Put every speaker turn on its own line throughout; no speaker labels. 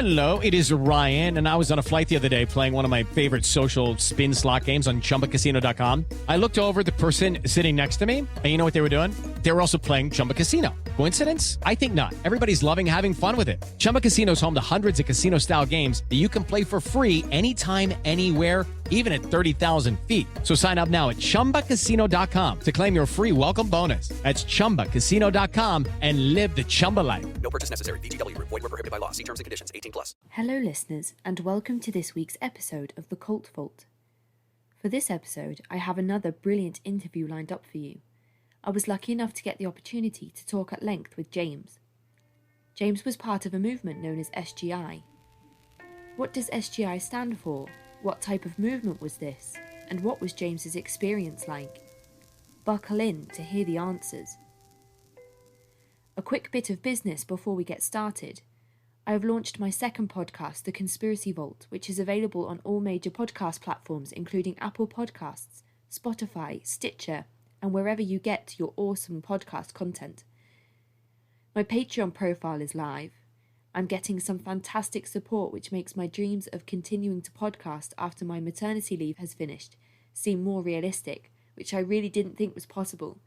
Hello, it is Ryan, and I was on a flight the other day playing one of my favorite social spin slot games on ChumbaCasino.com. I looked over at the person sitting next to me, and you know what they were doing? They were also playing Chumba Casino. Coincidence? I think not. Everybody's loving having fun with it. Chumba Casino is home to hundreds of casino-style games that you can play for free anytime, anywhere, even at 30,000 feet. So sign up now at ChumbaCasino.com to claim your free welcome bonus. That's ChumbaCasino.com and live the Chumba life.
No purchase necessary. VGW. Void where prohibited by law. See terms and conditions. 18+.
Hello listeners, and welcome to this week's episode of The Cult Vault. For this episode, I have another brilliant interview lined up for you. I was lucky enough to get the opportunity to talk at length with James. James was part of a movement known as SGI. What does SGI stand for? What type of movement was this? And what was James's experience like? Buckle in to hear the answers. A quick bit of business before we get started. I have launched my second podcast, The Conspiracy Vault, which is available on all major podcast platforms including Apple Podcasts, Spotify, Stitcher, and wherever you get your awesome podcast content. My Patreon profile is live. I'm getting some fantastic support which makes my dreams of continuing to podcast after my maternity leave has finished seem more realistic, which I really didn't think was possible.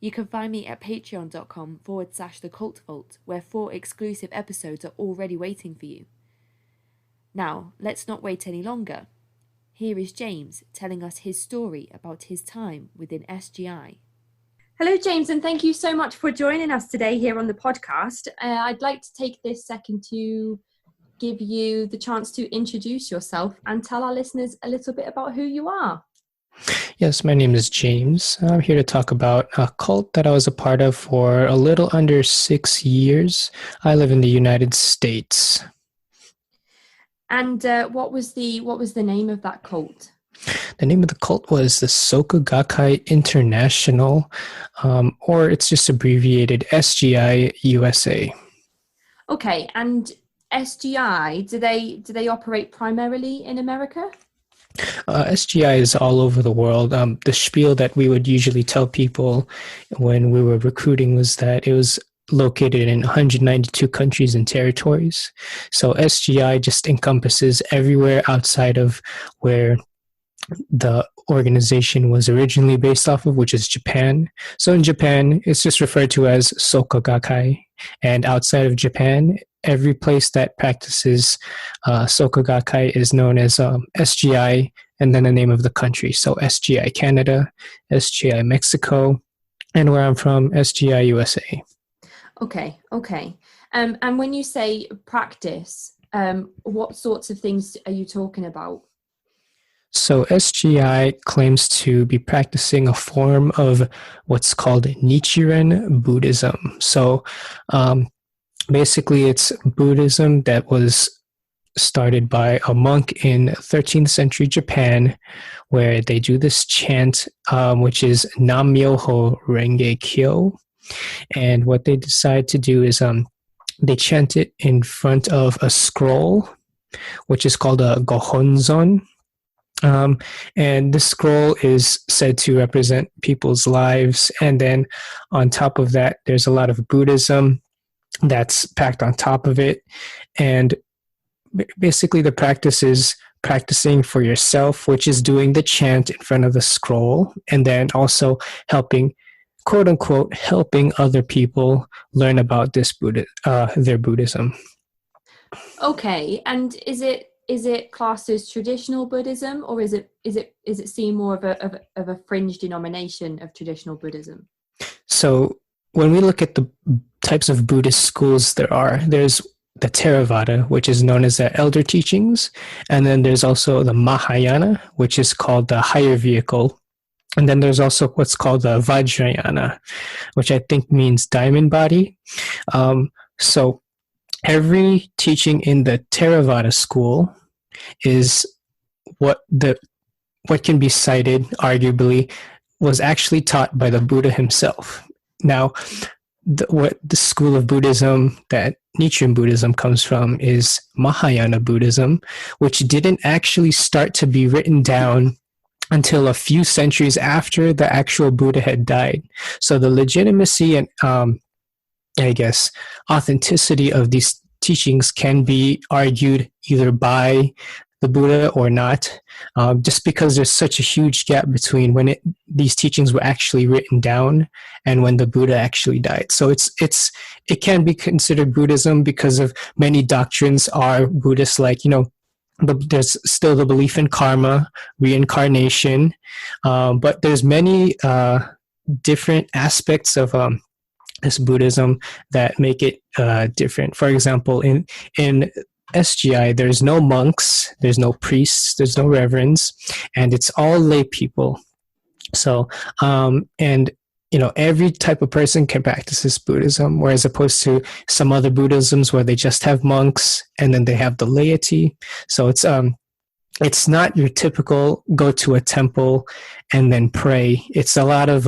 You can find me at patreon.com/thecultvault, where 4 exclusive episodes are already waiting for you. Now, let's not wait any longer. Here is James telling us his story about his time within SGI. Hello, James, and thank you so much for joining us today here on the podcast. I'd like to take this second to give you the chance to introduce yourself and tell our listeners a little bit about who you are.
Yes, my name is James. I'm here to talk about a cult that I was a part of for a little under 6 years. I live in the United States.
And what was the name of that cult?
The name of the cult was the Soka Gakkai International, or it's just abbreviated SGI USA.
Okay, and SGI, do they operate primarily in America?
SGI is all over the world. The spiel that we would usually tell people when we were recruiting was that it was located in 192 countries and territories. So SGI just encompasses everywhere outside of where the organization was originally based off of, which is Japan. So in Japan, it's just referred to as Soka Gakkai. And outside of Japan, every place that practices Soka Gakkai is known as SGI, and then the name of the country. So SGI Canada, SGI Mexico, and where I'm from, SGI USA.
Okay. And when you say practice, what sorts of things are you talking about?
So SGI claims to be practicing a form of what's called Nichiren Buddhism. So basically it's Buddhism that was started by a monk in 13th century Japan, where they do this chant, which is Nam-myoho Renge Kyo. And what they decide to do is they chant it in front of a scroll, which is called a Gohonzon. And this scroll is said to represent people's lives. And then on top of that, there's a lot of Buddhism that's packed on top of it. And basically the practice is practicing for yourself, which is doing the chant in front of the scroll, and then also helping, quote unquote, helping other people learn about this their Buddhism.
Okay, and is it classed as traditional Buddhism, or is it seen more of a fringe denomination of traditional Buddhism?
So when we look at the types of Buddhist schools there's the Theravada, which is known as the elder teachings, and then there's also the Mahayana, which is called the higher vehicle, and then there's also what's called the Vajrayana, which I think means diamond body. So every teaching in the Theravada school is what can be cited, arguably, was actually taught by the Buddha himself. Now, what the school of Buddhism that Nichiren Buddhism comes from is Mahayana Buddhism, which didn't actually start to be written down until a few centuries after the actual Buddha had died. So the legitimacy and, authenticity of these teachings can be argued either by the Buddha or not, just because there's such a huge gap between when these teachings were actually written down and when the Buddha actually died. So it can be considered Buddhism because of many doctrines are Buddhist, like, there's still the belief in karma, reincarnation, but there's many different aspects of this Buddhism that make it different. For example, in SGI, there's no monks, there's no priests, there's no reverends, and it's all lay people. So, and every type of person can practice this Buddhism, whereas opposed to some other Buddhisms where they just have monks and then they have the laity. So it's not your typical go to a temple and then pray. It's a lot of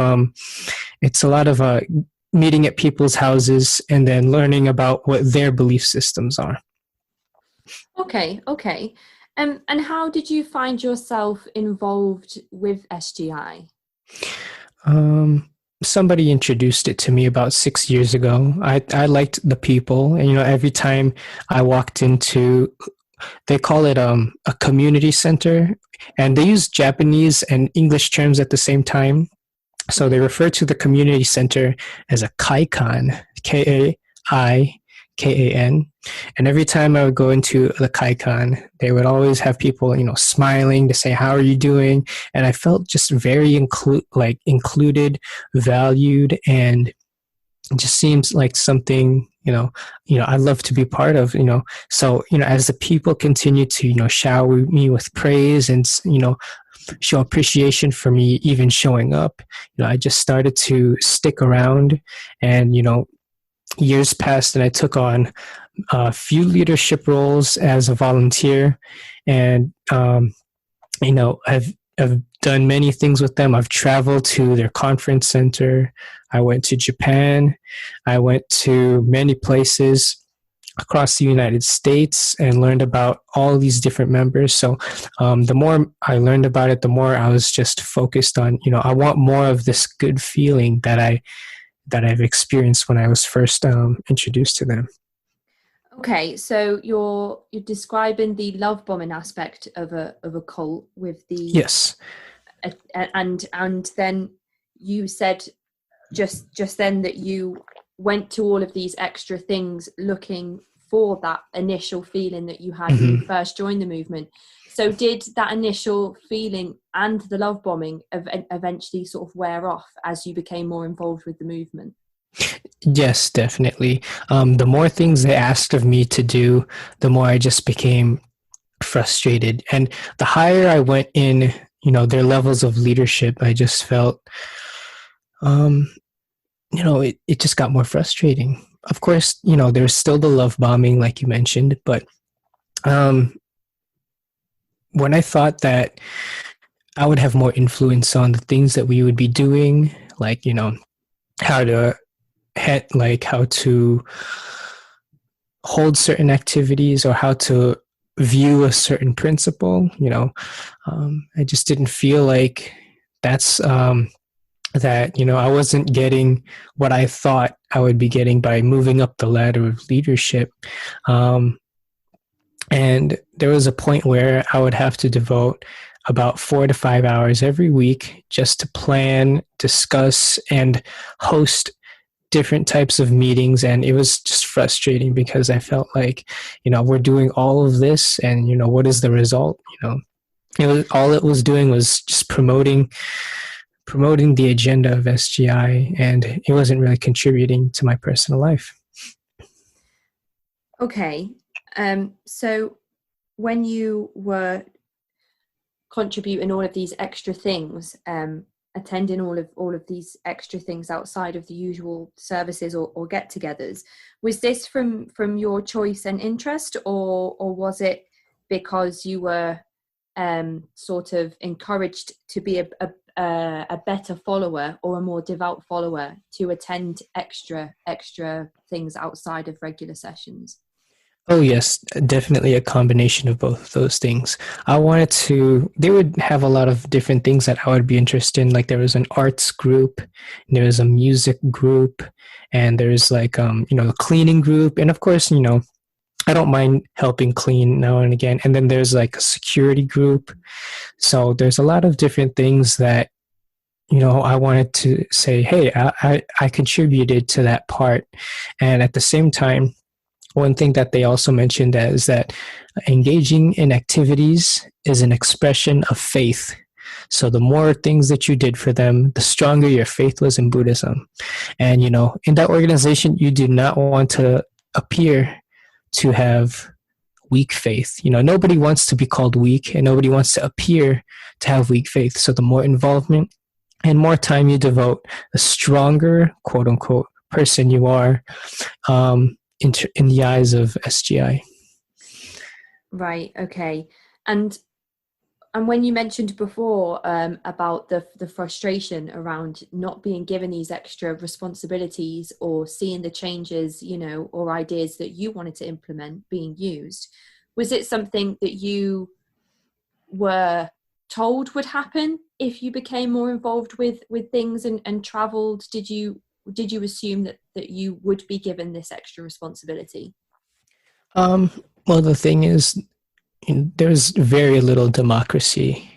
meeting at people's houses and then learning about what their belief systems are.
Okay. And how did you find yourself involved with SGI?
Somebody introduced it to me about 6 years ago. I liked the people, and every time I walked into, they call it a community center, and they use Japanese and English terms at the same time. So they refer to the community center as a kaikan, Kaikan. And every time I would go into the kaikan, they would always have people, smiling to say, "How are you doing?" And I felt just very included, valued, and it just seems like something, I'd love to be part of, So, as the people continue to, shower me with praise and, show appreciation for me even showing up, I just started to stick around, and, years passed and I took on a few leadership roles as a volunteer, and I've done many things with them. I've traveled to their conference center. I went to Japan. I went to many places across the United States and learned about all these different members. So the more I learned about it, the more I was just focused on, I want more of this good feeling that I've experienced when I was first introduced to them.
Okay, so you're describing the love bombing aspect of a cult with the
yes,
and then you said just then that you went to all of these extra things looking for that initial feeling that you had when you first joined the movement. So did that initial feeling and the love bombing eventually sort of wear off as you became more involved with the movement?
Yes, definitely. The more things they asked of me to do, the more I just became frustrated. And the higher I went in, their levels of leadership, I just felt, it just got more frustrating. Of course, there's still the love bombing, like you mentioned, but when I thought that I would have more influence on the things that we would be doing, like, how to hold certain activities or how to view a certain principle, I just didn't feel like that's that, I wasn't getting what I thought I would be getting by moving up the ladder of leadership. And there was a point where I would have to devote about 4 to 5 hours every week just to plan, discuss, and host different types of meetings. And it was just frustrating because I felt like, we're doing all of this and, what is the result? All it was doing was just promoting the agenda of SGI, and it wasn't really contributing to my personal life.
Okay. So when you were contributing all of these extra things, attending all of these extra things outside of the usual services or get-togethers, was this from your choice and interest, or was it because you were sort of encouraged to be a better follower or a more devout follower to attend extra things outside of regular sessions?
Oh, yes, definitely a combination of both of those things. They would have a lot of different things that I would be interested in. Like there was an arts group, there was a music group, and there's like, a cleaning group. And of course, I don't mind helping clean now and again. And then there's like a security group. So there's a lot of different things that, I wanted to say, hey, I contributed to that part. And at the same time, one thing that they also mentioned is that engaging in activities is an expression of faith. So the more things that you did for them, the stronger your faith was in Buddhism. And, in that organization, you do not want to appear to have weak faith. Nobody wants to be called weak, and nobody wants to appear to have weak faith. So the more involvement and more time you devote, the stronger, quote unquote, person you are in the eyes of SGI.
Right. Okay. And when you mentioned before about the frustration around not being given these extra responsibilities or seeing the changes, or ideas that you wanted to implement being used, was it something that you were told would happen if you became more involved with things and traveled? Did you assume that you would be given this extra responsibility?
Well, the thing is, there's very little democracy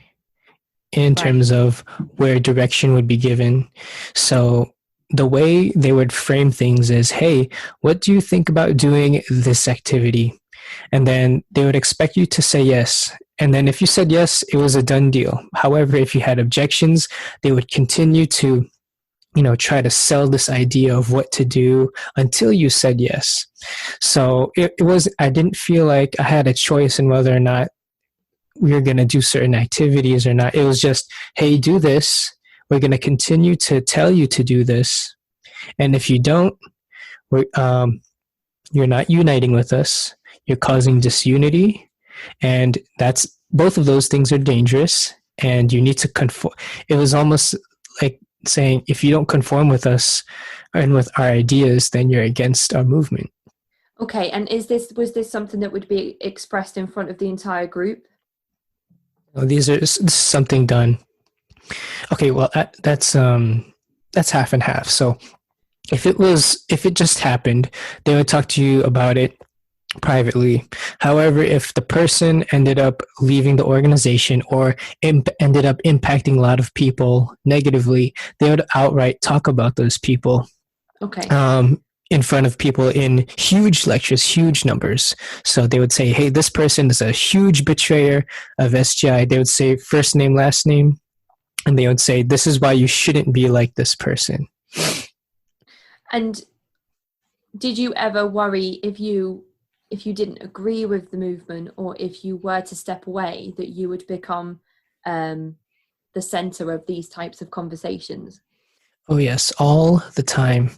in terms of where direction would be given. So the way they would frame things is, hey, what do you think about doing this activity? And then they would expect you to say yes. And then if you said yes, it was a done deal. However, if you had objections, they would continue to try to sell this idea of what to do until you said yes. So I didn't feel like I had a choice in whether or not we were going to do certain activities or not. It was just, hey, do this. We're going to continue to tell you to do this. And if you don't, you're not uniting with us. You're causing disunity. And both of those things are dangerous. And you need to conform. It was almost like saying, if you don't conform with us and with our ideas, then you're against our movement.
Okay, and was this something that would be expressed in front of the entire group?
This is something done. Okay, well that's half and half. So if it just happened, they would talk to you about it privately. However, if the person ended up leaving the organization or ended up impacting a lot of people negatively, they would outright talk about those people.
Okay.
In front of people in huge lectures, huge numbers. So they would say, hey, this person is a huge betrayer of SGI. They would say first name, last name, and they would say, this is why you shouldn't be like this person.
And did you ever worry if you didn't agree with the movement, or if you were to step away, that you would become the center of these types of conversations?
Oh yes, all the time.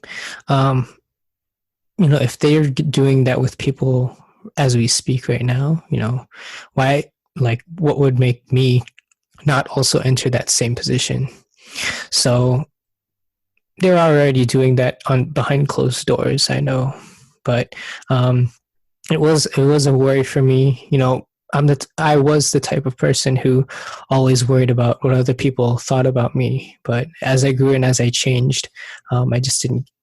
If they're doing that with people as we speak right now, why, what would make me not also enter that same position? So they're already doing that behind closed doors, I know, but it was a worry for me. I was the type of person who always worried about what other people thought about me. But as I grew and as I changed,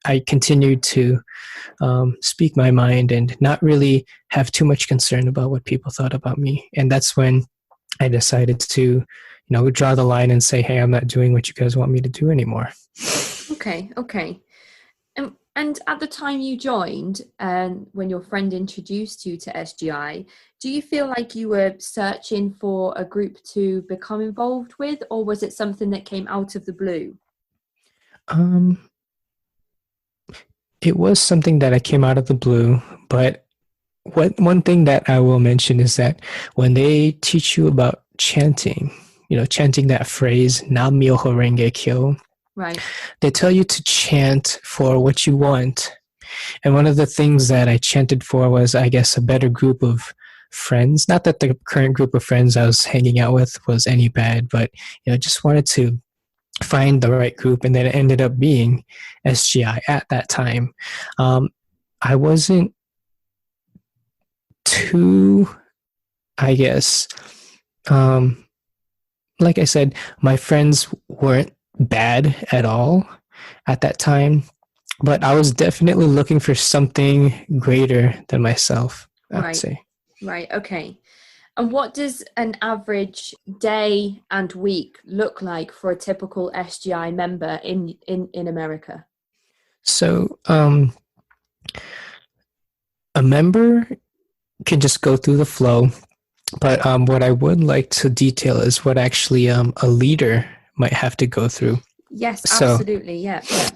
I continued to speak my mind and not really have too much concern about what people thought about me. And that's when I decided to, draw the line and say, hey, I'm not doing what you guys want me to do anymore.
Okay. And at the time you joined, and when your friend introduced you to SGI, do you feel like you were searching for a group to become involved with, or was it something that came out of the blue?
It was something that I came out of the blue, but one thing that I will mention is that when they teach you about chanting, chanting that phrase, Nam Myoho Renge Kyo,
right,
they tell you to chant for what you want. And one of the things that I chanted for was, I guess, a better group of friends. Not that the current group of friends I was hanging out with was any bad, but just wanted to find the right group, and then it ended up being SGI at that time. I wasn't too, I guess, like I said, my friends weren't bad at all at that time, but I was definitely looking for something greater than myself. I would
Right.
say.
Right. Okay. And what does an average day and week look like for a typical SGI member in America?
So a member can just go through the flow, but what I would like to detail is what actually a leader might have to go through.
Yes,
So
absolutely. Yeah. Yeah.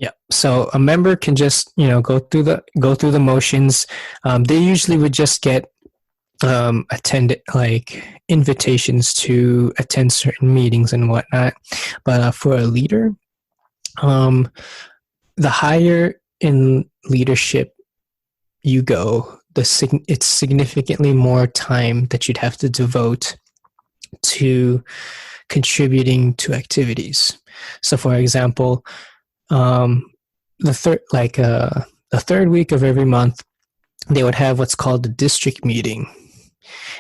yeah, so a member can just go through the motions. They usually would just get attend like invitations to attend certain meetings and whatnot. But for a leader, um, the higher in leadership you go, it's significantly more time that you'd have to devote to contributing to activities. So, for example, the third week of every month, they would have what's called the district meeting,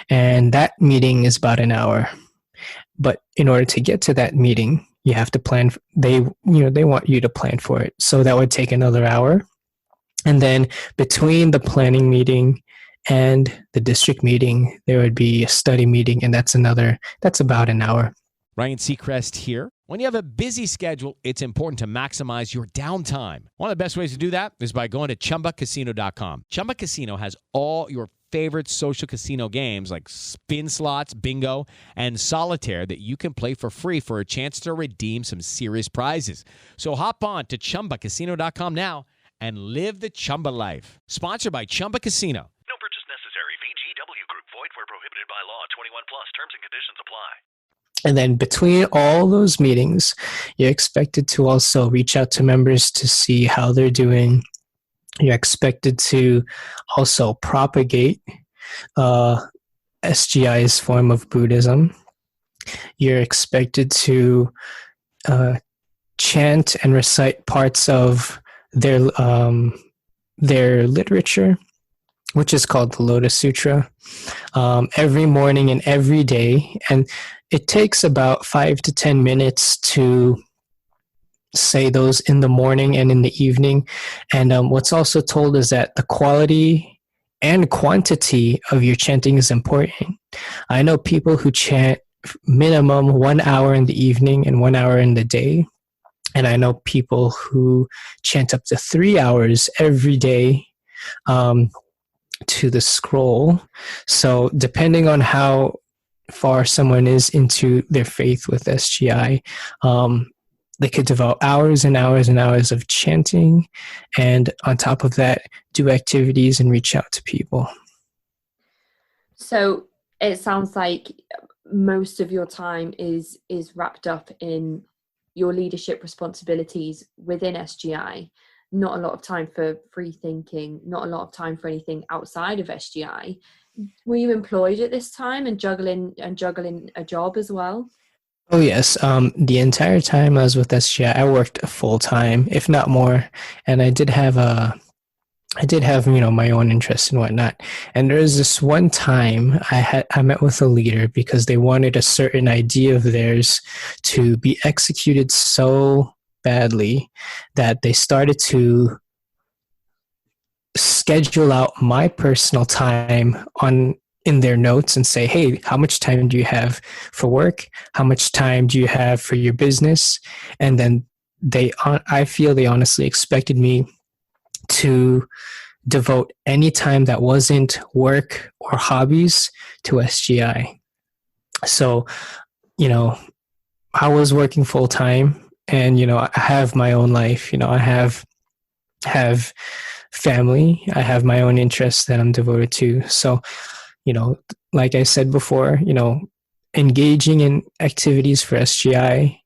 and that meeting is about an hour. But in order to get to that meeting, you have to plan. They want you to plan for it, so that would take another hour. And then between the planning meeting and the district meeting, there would be a study meeting, and that's about an hour.
Ryan Seacrest here. When you have a busy schedule, it's important to maximize your downtime. One of the best ways to do that is by going to ChumbaCasino.com. Chumba Casino has all your favorite social casino games like spin slots, bingo, and solitaire that you can play for free for a chance to redeem some serious prizes. So hop on to ChumbaCasino.com now and live the Chumba life. Sponsored by Chumba Casino.
No purchase necessary. VGW Group. Void where prohibited by law. 21 plus. Terms and conditions apply.
And then between all those meetings, you're expected to also reach out to members to see how they're doing. You're expected to also propagate SGI's form of Buddhism. You're expected to chant and recite parts of their literature, which is called the Lotus Sutra, every morning and every day. And it takes about 5 to 10 minutes to say those in the morning and in the evening. And what's also told is that the quality and quantity of your chanting is important. I know people who chant minimum 1 hour in the evening and 1 hour in the day. And I know people who chant up to 3 hours every day to the scroll. So depending on how far someone is into their faith with SGI, they could devote hours and hours and hours of chanting, and on top of that, do activities and reach out to people.
So it sounds like most of your time is wrapped up in your leadership responsibilities within SGI. Not a lot of time for free thinking, not a lot of time for anything outside of SGI. Were you employed at this time and juggling a job as well?
Oh yes, the entire time I was with SGI, I worked full time, if not more, and I did have my own interests and whatnot. And there was this one time I met with a leader because they wanted a certain idea of theirs to be executed so badly that they started to schedule out my personal time in their notes and say, hey, how much time do you have for work? How much time do you have for your business? And then I feel they honestly expected me to devote any time that wasn't work or hobbies to SGI. So, I was working full time, and, I have my own life. I have family. I have my own interests that I'm devoted to. So, like I said before, engaging in activities for SGI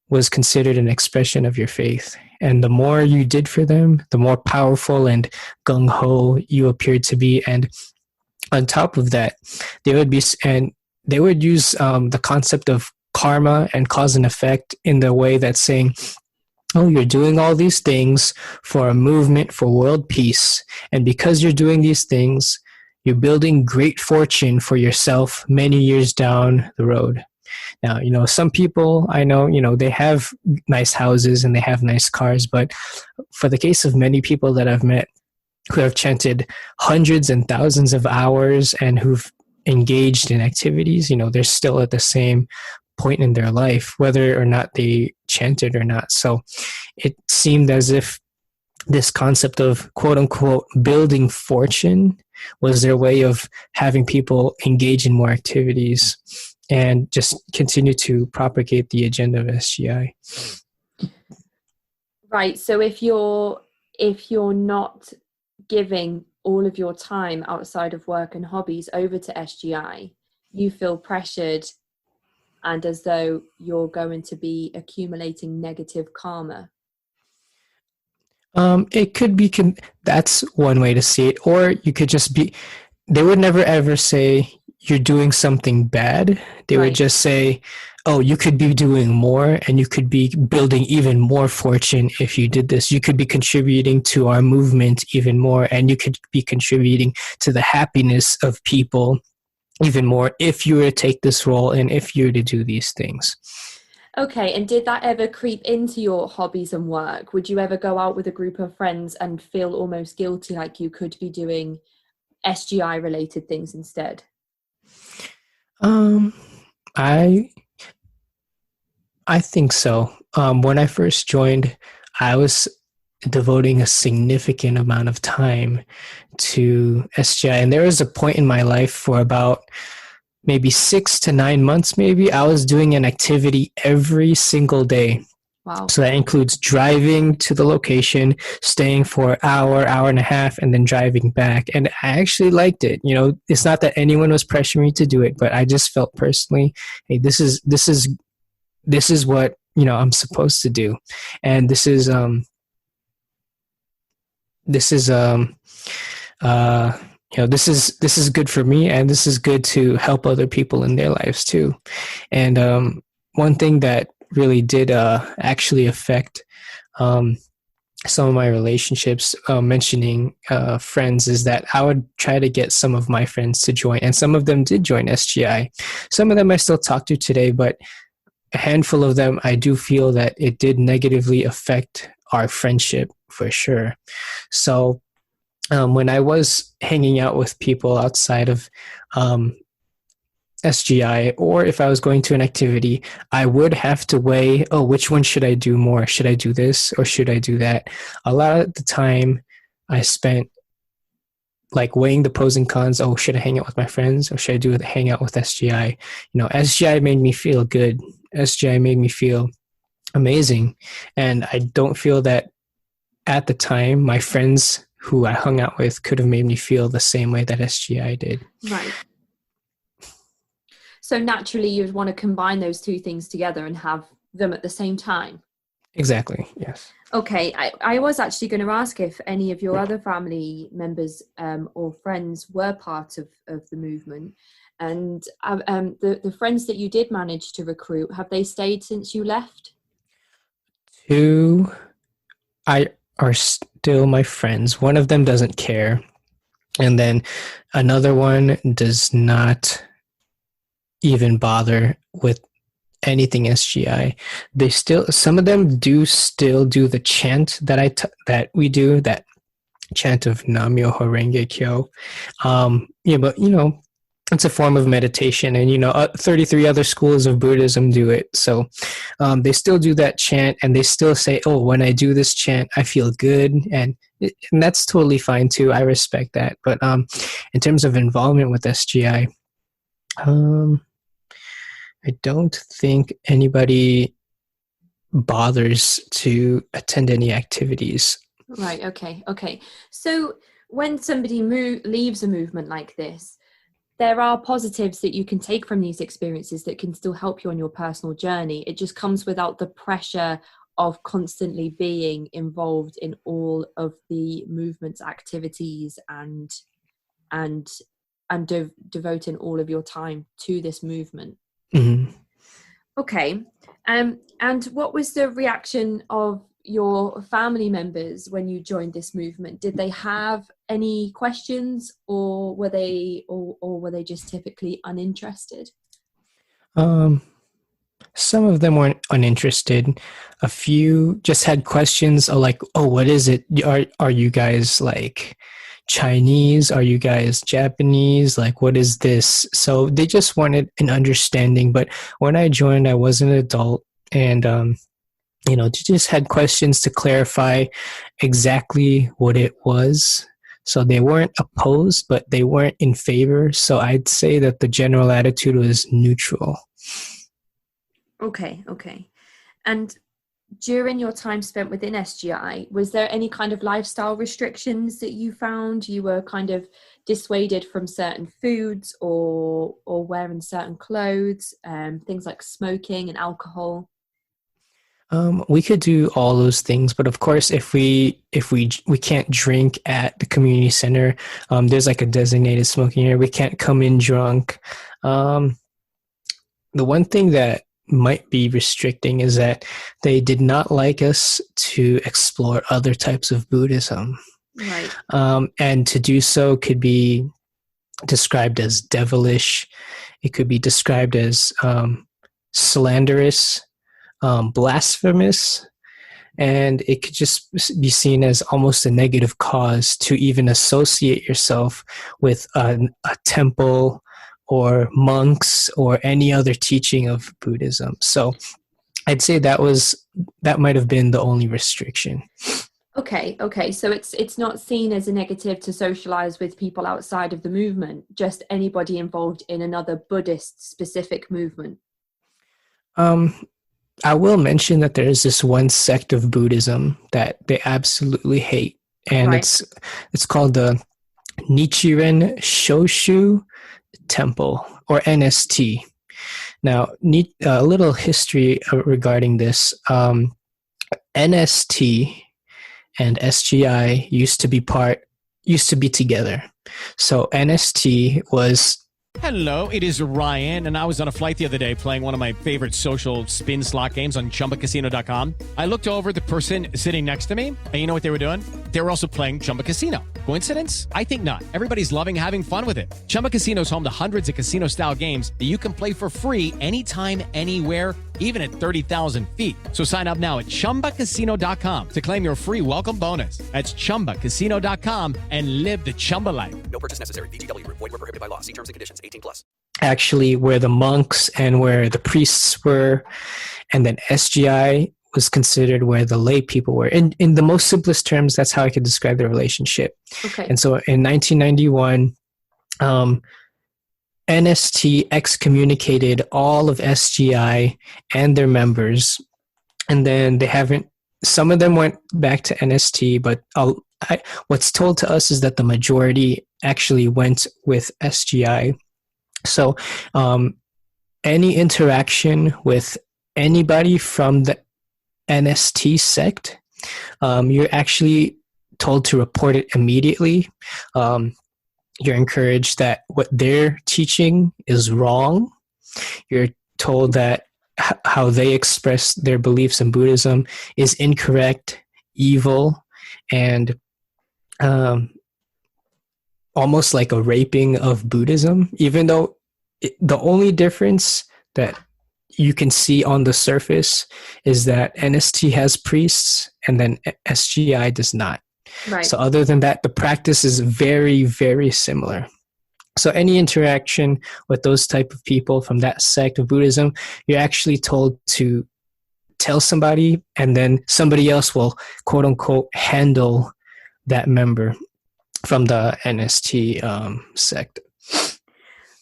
was considered an expression of your faith. And the more you did for them, the more powerful and gung-ho you appeared to be. And on top of that, they would use the concept of karma and cause and effect in the way that saying, oh, you're doing all these things for a movement for world peace. And because you're doing these things, you're building great fortune for yourself many years down the road. Now, some people I know, they have nice houses and they have nice cars, but for the case of many people that I've met, who have chanted hundreds and thousands of hours and who've engaged in activities, they're still at the same point in their life, whether or not they chanted or not. So it seemed as if this concept of quote unquote building fortune was their way of having people engage in more activities and just continue to propagate the agenda of SGI.
Right. So if you're not giving all of your time outside of work and hobbies over to SGI, you feel pressured and as though you're going to be accumulating negative karma.
It could be, that's one way to see it. Or you could just be, they would never ever say you're doing something bad. They would just say, oh, you could be doing more and you could be building even more fortune if you did this. You could be contributing to our movement even more, and you could be contributing to the happiness of people even more if you were to take this role and if you were to do these things.
Okay, and did that ever creep into your hobbies and work? Would you ever go out with a group of friends and feel almost guilty, like you could be doing SGI related things instead?
I think so. When I first joined, I was devoting a significant amount of time to SGI, and there was a point in my life for about maybe 6 to 9 months, maybe I was doing an activity every single day.
Wow.
So that includes driving to the location, staying for an hour and a half, and then driving back. And I actually liked it. It's not that anyone was pressuring me to do it, but I just felt personally, hey, this is what, I'm supposed to do. And this is this is good for me, and this is good to help other people in their lives too. And one thing that really did actually affect some of my relationships, mentioning friends, is that I would try to get some of my friends to join, and some of them did join SGI. Some of them I still talk to today, but a handful of them, I do feel that it did negatively affect our friendship for sure. So when I was hanging out with people outside of SGI, or if I was going to an activity, I would have to weigh, which one should I do more? Should I do this or should I do that? A lot of the time I spent like weighing the pros and cons. Oh, should I hang out with my friends or should I hang out with SGI? SGI made me feel good. SGI made me feel amazing. And I don't feel that at the time my friends who I hung out with could have made me feel the same way that SGI did.
Right. So naturally you'd want to combine those two things together and have them at the same time.
Exactly, yes.
Okay, I was actually going to ask if any of your other family members or friends were part of the movement. And the friends that you did manage to recruit, have they stayed since you left?
2 are still my friends. One of them doesn't care. And then another one does not even bother with anything SGI. Some of them do still do the chant that we do, that chant of Nam-myoho Renge Kyo. But it's a form of meditation, and 33 other schools of Buddhism do it. So they still do that chant, and they still say, oh, when I do this chant I feel good, and that's totally fine too. I respect that. But in terms of involvement with SGI, I don't think anybody bothers to attend any activities.
Right, okay. So when somebody leaves a movement like this, there are positives that you can take from these experiences that can still help you on your personal journey. It just comes without the pressure of constantly being involved in all of the movement's activities and devoting all of your time to this movement.
Mm-hmm.
Okay. And what was the reaction of your family members when you joined this movement? Did they have any questions, or were they just typically uninterested?
Some of them weren't uninterested. A few just had questions like, "Oh, what is it? Are you guys like Chinese? Are you guys Japanese? Like, what is this?" So they just wanted an understanding. But when I joined, I was an adult, and just had questions to clarify exactly what it was. So they weren't opposed, but they weren't in favor. So I'd say that the general attitude was neutral.
Okay, okay. And during your time spent within SGI, was there any kind of lifestyle restrictions that you found you were kind of dissuaded from certain foods or wearing certain clothes, things like smoking and alcohol?
We could do all those things, but of course, if we can't drink at the community center, there's like a designated smoking area. We can't come in drunk. Um, the one thing that might be restricting is that they did not like us to explore other types of Buddhism.
Right.
And to do so could be described as devilish. It could be described as slanderous, blasphemous, and it could just be seen as almost a negative cause to even associate yourself with a temple or monks or any other teaching of Buddhism. So I'd say that might have been the only restriction.
Okay, okay. So it's not seen as a negative to socialize with people outside of the movement, just anybody involved in another Buddhist specific movement.
Um, I will mention that there is this one sect of Buddhism that they absolutely hate, and
Right.
it's called the Nichiren Shoshu Temple, or NST. Now, a little history regarding this. NST and SGI used to be together. So NST was.
Hello, it is Ryan, and I was on a flight the other day playing one of my favorite social spin slot games on ChumbaCasino.com. I looked over at the person sitting next to me, and you know what they were doing? They were also playing Chumba Casino. Coincidence? I think not. Everybody's loving having fun with it. Chumba Casino is home to hundreds of casino-style games that you can play for free anytime, anywhere, even at 30,000 feet. So sign up now at ChumbaCasino.com to claim your free welcome bonus. That's ChumbaCasino.com and live the Chumba life.
No purchase necessary. VGW Group. Void where prohibited by law. See terms and conditions. 18 plus.
Actually where the monks and where the priests were, and then SGI was considered where the lay people were. In the most simplest terms, that's how I could describe the relationship.
Okay.
And so in 1991, NST excommunicated all of SGI and their members, and then some of them went back to NST, but what's told to us is that the majority actually went with SGI. So any interaction with anybody from the NST sect, you're actually told to report it immediately. You're encouraged that what they're teaching is wrong. You're told that how they express their beliefs in Buddhism is incorrect, evil, and almost like a raping of Buddhism, even though the only difference that you can see on the surface is that NST has priests and then SGI does not.
Right.
So other than that, the practice is very, very similar. So any interaction with those type of people from that sect of Buddhism, you're actually told to tell somebody, and then somebody else will, quote unquote, handle that member from the NST sect.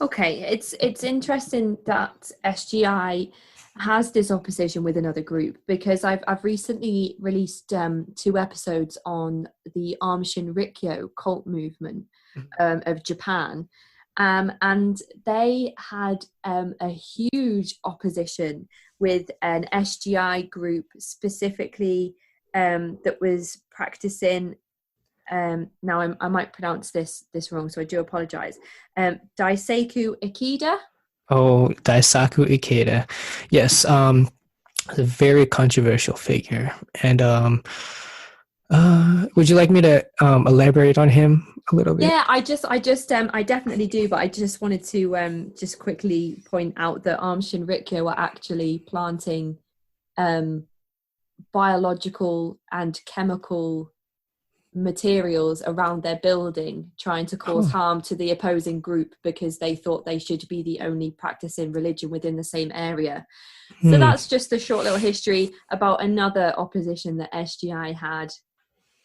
Okay, it's interesting that SGI has this opposition with another group, because I've recently released 2 episodes on the Aum Shinrikyo cult movement of Japan, and they had a huge opposition with an SGI group specifically that was practicing. Now I might pronounce this wrong, so I do apologize. Daisaku Ikeda.
Oh, Daisaku Ikeda. Yes, a very controversial figure. And Would you like me to elaborate on him a little bit?
Yeah, I definitely do, but I just wanted to just quickly point out that Aum Shinrikyo were actually planting biological and chemical materials around their building, trying to cause harm to the opposing group because they thought they should be the only practicing religion within the same area. So that's just a short little history about another opposition that SGI had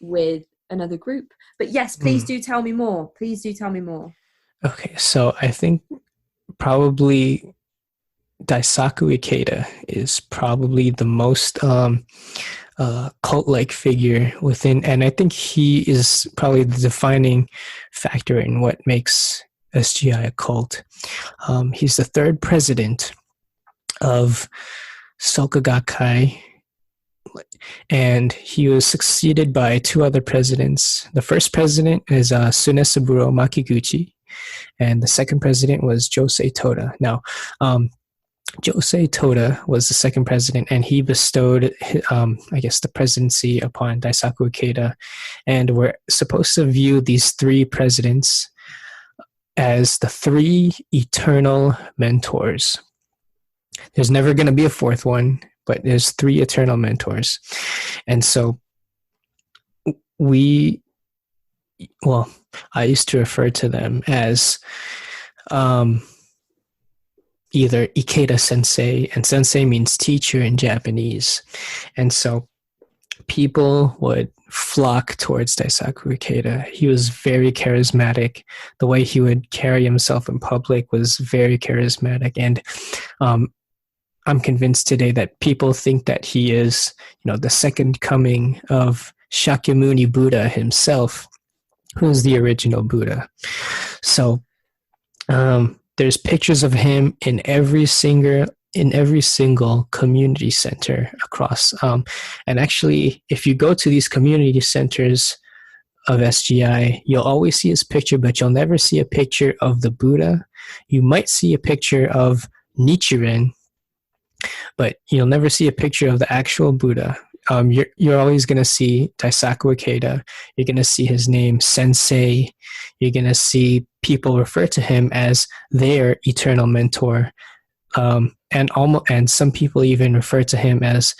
with another group. But yes, please do tell me more. Please do tell me more.
Okay, so I think probably Daisaku Ikeda is probably the most cult-like figure within, and I think he is probably the defining factor in what makes SGI a cult. He's the third president of Soka Gakkai, and he was succeeded by two other presidents. The first president is Sunesuburo Makiguchi, and the second president was Josei Toda. Now, Josei Toda was the second president, and he bestowed, I guess, the presidency upon Daisaku Ikeda. And we're supposed to view these three presidents as the three eternal mentors. There's never going to be a fourth one, but there's three eternal mentors. And so I used to refer to them as either Ikeda Sensei, and Sensei means teacher in Japanese. And so people would flock towards Daisaku Ikeda. He was very charismatic. The way he would carry himself in public was very charismatic. And I'm convinced today that people think that he is, the second coming of Shakyamuni Buddha himself, who's the original Buddha. So there's pictures of him in every single community center across. And actually, if you go to these community centers of SGI, you'll always see his picture, but you'll never see a picture of the Buddha. You might see a picture of Nichiren, but you'll never see a picture of the actual Buddha. You're always going to see Daisaku Ikeda. You're going to see his name, Sensei. You're going to see people refer to him as their eternal mentor. And some people even refer to him as,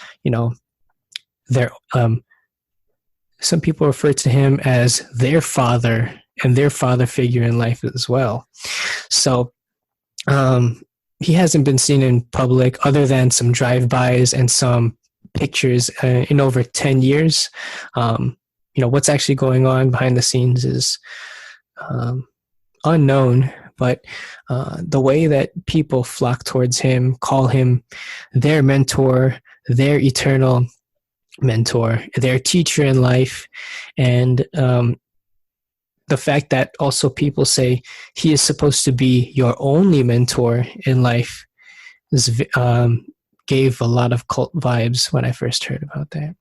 some people refer to him as their father and their father figure in life as well. So, he hasn't been seen in public other than some drive-bys and some pictures in over 10 years. What's actually going on behind the scenes is unknown, but the way that people flock towards him, call him their mentor, their eternal mentor, their teacher in life, and the fact that also people say he is supposed to be your only mentor in life gave a lot of cult vibes when I first heard about that.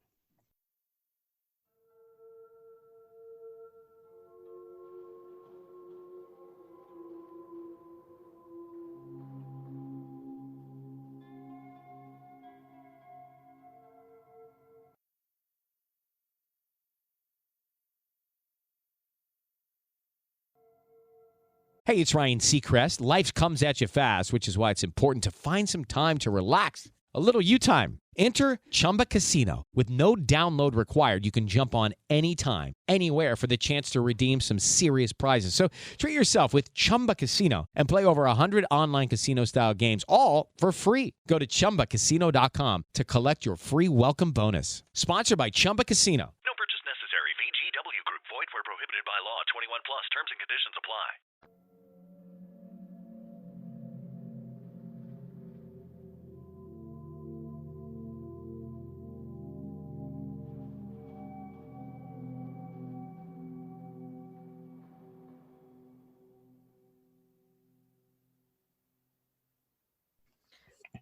Hey, it's Ryan Seacrest. Life comes at you fast, which is why it's important to find some time to relax. A little you time. Enter Chumba Casino. With no download required, you can jump on anytime, anywhere for the chance to redeem some serious prizes. So treat yourself with Chumba Casino and play over 100 online casino-style games, all for free. Go to ChumbaCasino.com to collect your free welcome bonus. Sponsored by Chumba Casino.
No purchase necessary. VGW Group. Void where prohibited by law. 21 plus. Terms and conditions apply.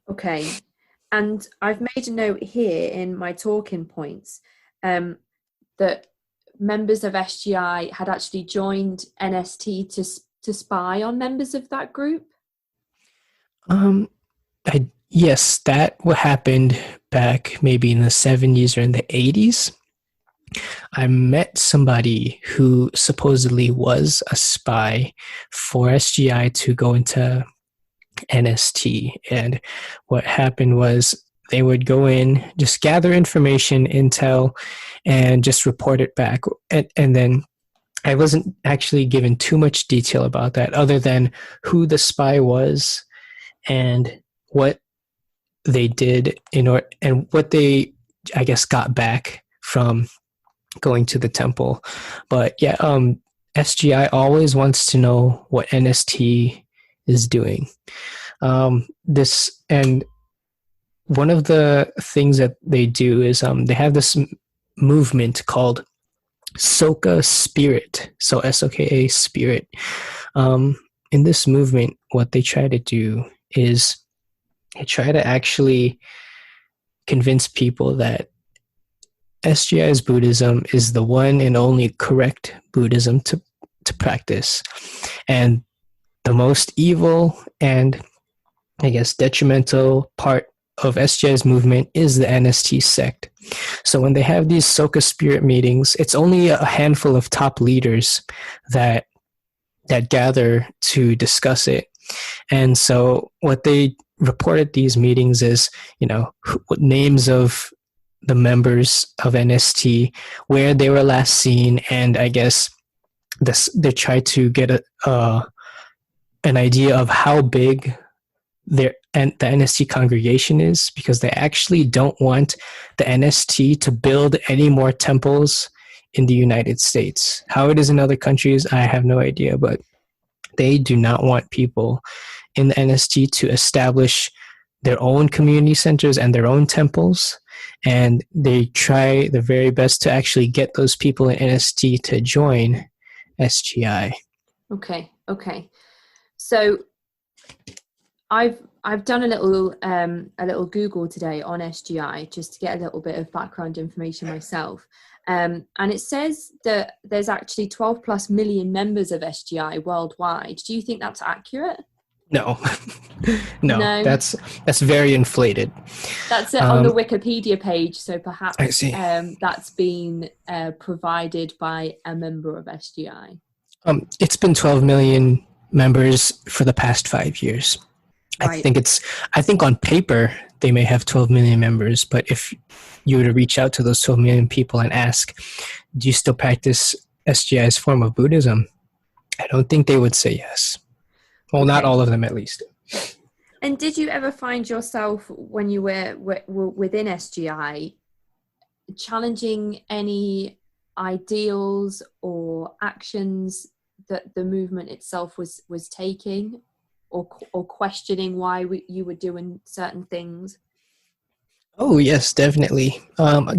Okay. And I've made a note here in my talking points that members of SGI had actually joined NST to spy on members of that group.
Yes, that what happened back maybe in the 70s or in the 80s. I met somebody who supposedly was a spy for SGI to go into NST. And what happened was they would go in, just gather information, intel, and just report it back. And then I wasn't actually given too much detail about that other than who the spy was and what they did in order, and what they, I guess, got back from going to the temple. But yeah, SGI always wants to know what NST is doing. This, and one of the things that they do is they have this movement called Soka Spirit. So SOKA Spirit. In this movement, what they try to do is they try to actually convince people that SGI's Buddhism is the one and only correct Buddhism to practice. And the most evil and, I guess, detrimental part of SGI's movement is the NST sect. So when they have these Soka Spirit meetings, it's only a handful of top leaders that gather to discuss it. And so what they report at these meetings is, what names of the members of NST, where they were last seen, and I guess they try to get an idea of how big the NST congregation is, because they actually don't want the NST to build any more temples in the United States. How it is in other countries, I have no idea, but they do not want people in the NST to establish their own community centers and their own temples. And they try their very best to actually get those people in NST to join SGI.
Okay. So I've done a little Google today on SGI just to get a little bit of background information myself. And it says that there's actually 12 plus million members of SGI worldwide. Do you think that's accurate?
No. No, that's very inflated.
That's on the Wikipedia page, so perhaps
I see.
That's been provided by a member of SGI.
It's been 12 million members for the past 5 years.
Right.
I think on paper they may have 12 million members, but if you were to reach out to those 12 million people and ask, do you still practice SGI's form of Buddhism? I don't think they would say yes. Well, okay. Not all of them, at least.
And did you ever find yourself, when you were within SGI, challenging any ideals or actions that the movement itself was taking, or questioning why you were doing certain things?
Oh, yes, definitely.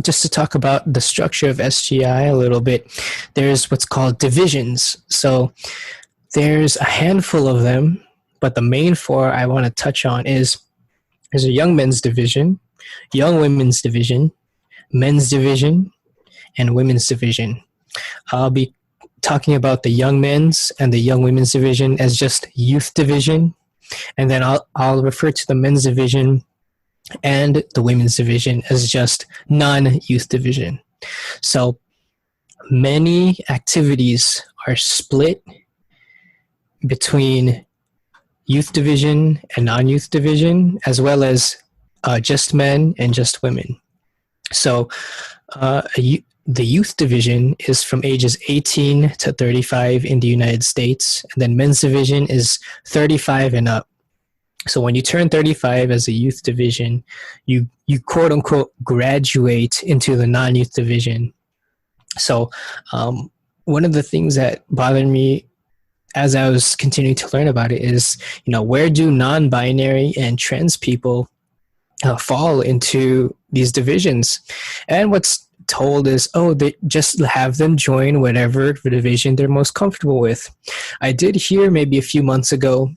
Just to talk about the structure of SGI a little bit, there's what's called divisions. So there's a handful of them, but the main four I want to touch on is there's a young men's division, young women's division, men's division, and women's division. I'll be talking about the young men's and the young women's division as just youth division, and then I'll refer to the men's division and the women's division as just non-youth division. So many activities are split between youth division and non-youth division, as well as just men and just women. So the youth division is from ages 18 to 35 in the United States, and then men's division is 35 and up. So when you turn 35 as a youth division, you quote unquote graduate into the non-youth division. So one of the things that bothered me as I was continuing to learn about it is, where do non-binary and trans people fall into these divisions? And what's told is, they just have them join whatever division they're most comfortable with. I did hear maybe a few months ago,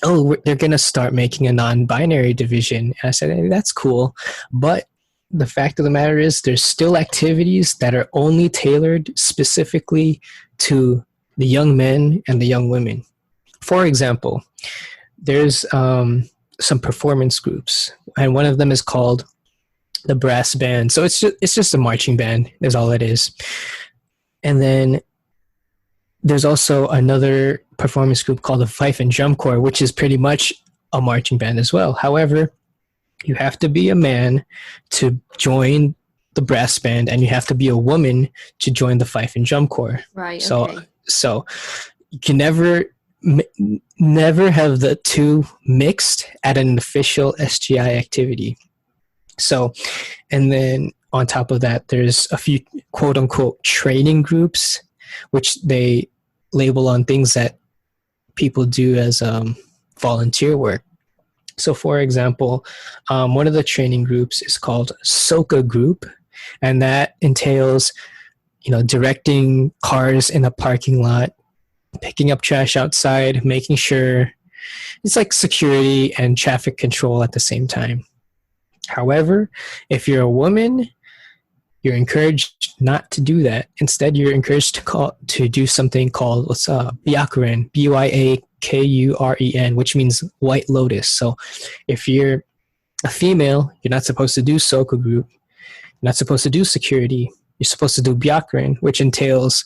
they're going to start making a non-binary division. And I said, hey, that's cool. But the fact of the matter is there's still activities that are only tailored specifically to the young men and the young women. For example, there's some performance groups, and one of them is called the brass band. So it's just a marching band is all it is. And then there's also another performance group called the Fife and Drum Corps, which is pretty much a marching band as well. However, you have to be a man to join the brass band, and you have to be a woman to join the Fife and Drum Corps.
Right.
So,
Okay.
so you can never have the two mixed at an official SGI activity. So, and then on top of that, there's a few quote unquote training groups, which they label on things that people do as volunteer work. So, for example, one of the training groups is called Soka Group, and that entails, directing cars in a parking lot, picking up trash outside, making sure it's like security and traffic control at the same time. However, if you're a woman, you're encouraged not to do that. Instead, you're encouraged to do something called Byakuren, Byakuren, which means white lotus. So if you're a female, you're not supposed to do Soka Group. You're not supposed to do security. You're supposed to do Byakuren, which entails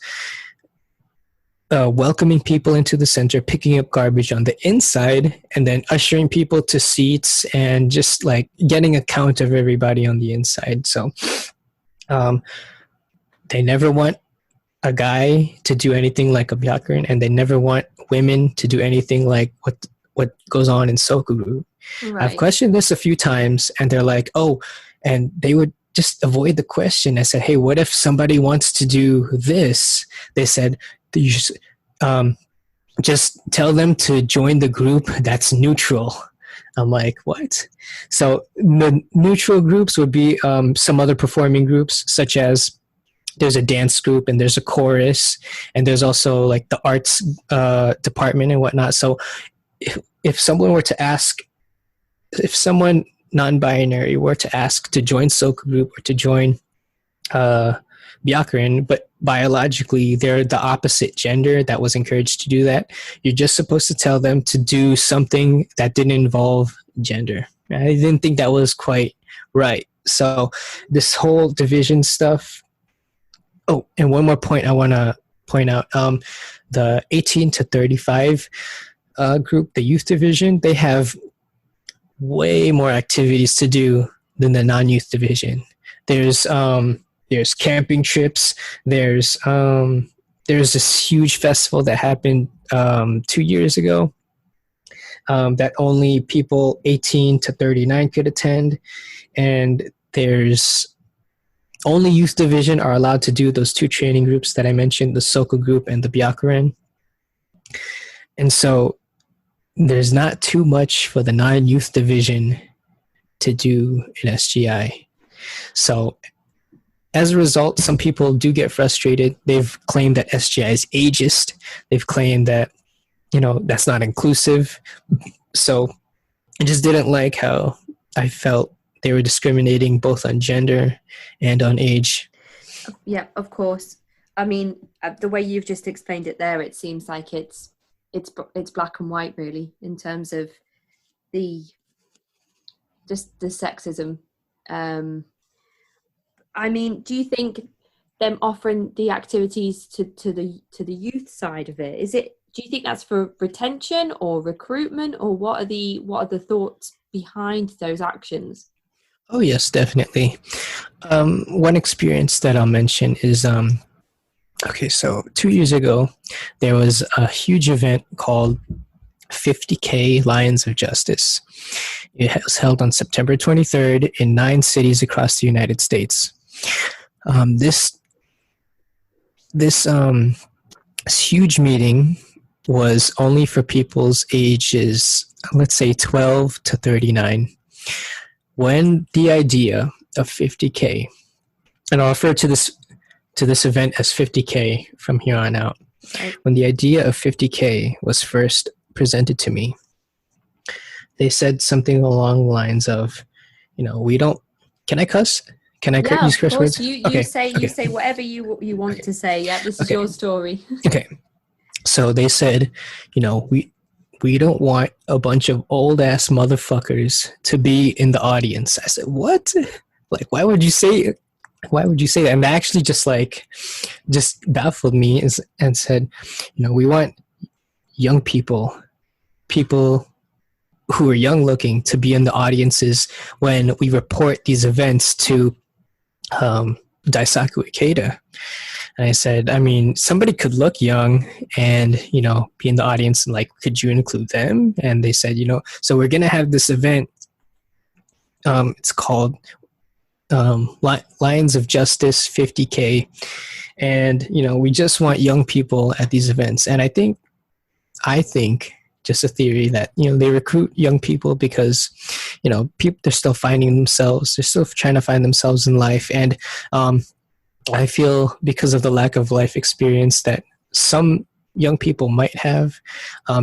welcoming people into the center, picking up garbage on the inside, and then ushering people to seats and just like getting a count of everybody on the inside. So they never want a guy to do anything like a Byakuren, and they never want women to do anything like what goes on in Soka Group.
Right.
I've questioned this a few times, and they're like, oh, and they would just avoid the question. I said, hey, what if somebody wants to do this? They said, you just tell them to join the group that's neutral. I'm like, what? So the neutral groups would be some other performing groups, such as there's a dance group and there's a chorus, and there's also like the arts department and whatnot. So if someone were to ask, if someone non-binary were to ask to join Soka Group or to join Byakuren, but biologically they're the opposite gender that was encouraged to do that, you're just supposed to tell them to do something that didn't involve gender. I didn't think that was quite right. So this whole division stuff. Oh, and one more point I want to point out. The 18 to 35 group, the youth division, they have way more activities to do than the non-youth division. There's camping trips. There's this huge festival that happened 2 years ago that only people 18 to 39 could attend, and there's only youth division are allowed to do those two training groups that I mentioned, the Soka Group and the Byakuren. And so there's not too much for the non-youth division to do in SGI. So as a result, some people do get frustrated. They've claimed that SGI is ageist. They've claimed that, that's not inclusive. So I just didn't like how I felt they were discriminating both on gender and on age.
Yeah, of course. I mean, the way you've just explained it there, it seems like it's black and white, really, in terms of the sexism. I mean, do you think them offering the activities to the youth side of it, do you think that's for retention or recruitment, or what are the thoughts behind those actions?
Oh yes, definitely. One experience that I'll mention is so 2 years ago there was a huge event called 50K Lions of Justice. It was held on September 23rd in 9 cities across the United States. This huge meeting was only for people's ages, let's say 12 to 39. When the idea of 50K, and I'll refer to this event as 50K from here on out, when the idea of 50K was first presented to me, they said something along the lines of, we don't, can I cuss? Can I use curse words?
You say whatever you want to say. Yeah, this is your story.
Okay. So they said, we don't want a bunch of old ass motherfuckers to be in the audience. I said, what? Like, why would you say that? And that actually just baffled me and said, we want young people who are young looking to be in the audiences when we report these events to Daisaku Ikeda. And I said, I mean, somebody could look young and, be in the audience, and like, could you include them? And they said, so we're going to have this event. It's called Lions of Justice 50K. And, we just want young people at these events. And I think just a theory that, they recruit young people because, people, they're still finding themselves. They're still trying to find themselves in life. And I feel because of the lack of life experience that some young people might have,